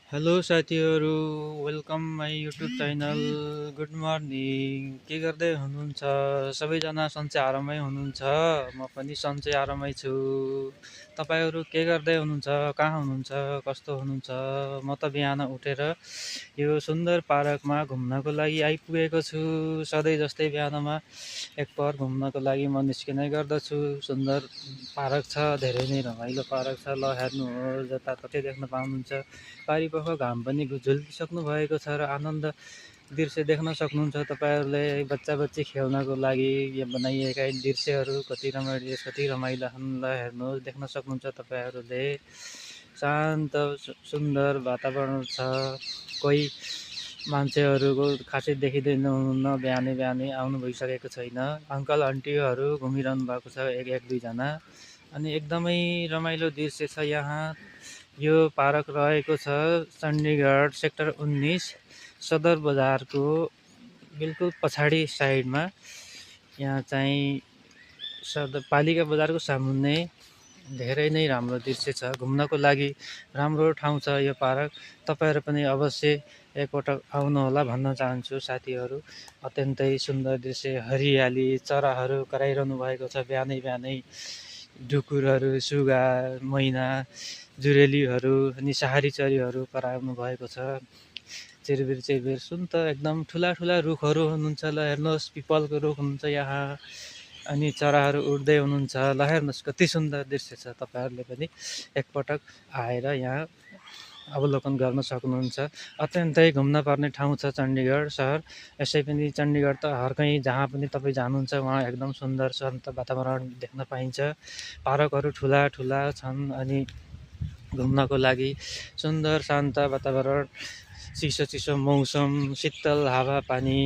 Hello साथीहरू, welcome my YouTube channel. Good morning. के गर्दै हुनुहुन्छ? सबैजना सन्चै आरामै हुनुहुन्छ? म पनि सन्चै आरामै छु। तपाईँहरू के गर्दै हुनुहुन्छ? कहाँ हुनुहुन्छ? कस्तो हुनुहुन्छ? म त बिहान उठेर यो सुन्दर पार्कमा घुम्नको लागि आइपुगेको छु। सधैँ जस्तै बिहानमा एकपहर घुम्नको लागि म निस्किने गर्दछु। सुन्दर पार्क छ, धेरै नै रमाइलो पार्क छ। ल हेर्नुहोस्, जताततै देख्न पाउनुहुन्छ। पारिपख घाम पनि झुल्किसक्नु भएको छ र आनन्द दृश्य देख्न सक्नुहुन्छ तपाईँहरूले। बच्चा बच्ची खेल्नको लागि यो बनाइएका दृश्यहरू कति रमाइला छन्। ल हेर्नुहोस्, देख्न सक्नुहुन्छ तपाईँहरूले। शान्त सुन्दर वातावरण छ। कोही मान्छेहरूको खासै देखिँदैन हुनुहुन्न। बिहानै बिहानै आउनु भइसकेको छैन। अङ्कल आन्टीहरू घुमिरहनु भएको छ, एक दुईजना। अनि एकदमै रमाइलो दृश्य छ यहाँ। यो पार्क रहेको छ चण्डीगढ सेक्टर 19 सदर बजारको बिल्कुल पछाडि साइडमा। यहाँ चाहिँ पालिका बजारको सामुन्ने। धेरै नै राम्रो दृश्य छ, घुम्नको लागि राम्रो ठाउँ छ यो पार्क। तपाईँहरू पनि अवश्य एकपटक आउनुहोला भन्न चाहन्छु साथीहरू। अत्यन्तै सुन्दर दृश्य, हरियाली, चराहरू कराइरहनु भएको छ बिहानै बिहानै। ढुकुरहरू, सुगा, मैना, जुरेलीहरू अनि सहारी चरीहरू कराउनु भएको छ। चिरबिर चिरबिर सुन त एकदम ठुला ठुला रुखहरू हुनुहुन्छ। ल हेर्नुहोस्, पिपलको रुख हुनुहुन्छ यहाँ। अनि चराहरू उड्दै हुनुहुन्छ। ल हेर्नुहोस्, कति सुन्दर दृश्य छ। तपाईँहरूले पनि एकपटक आएर यहाँ अवलोकन गर्न सक्नुहुन्छ। अत्यन्तै घुम्न पर्ने ठाउँ छ चण्डीगढ सहर। यसै पनि चण्डीगढ त हर जहाँ पनि तपाईँ जानुहुन्छ उहाँ एकदम सुन्दर शान्त वातावरण देख्न पाइन्छ। पार्कहरू ठुला ठुला छन् अनि घुम्नको लागि सुन्दर शान्त वातावरण, चिसो चिसो मौसम, शीतल हावापानी,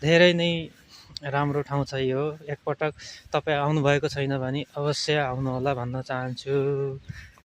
धेरै नै राम्रो ठाउँ छ यो। एकपटक तपाईँ आउनुभएको छैन भने अवश्य आउनुहोला भन्न चाहन्छु।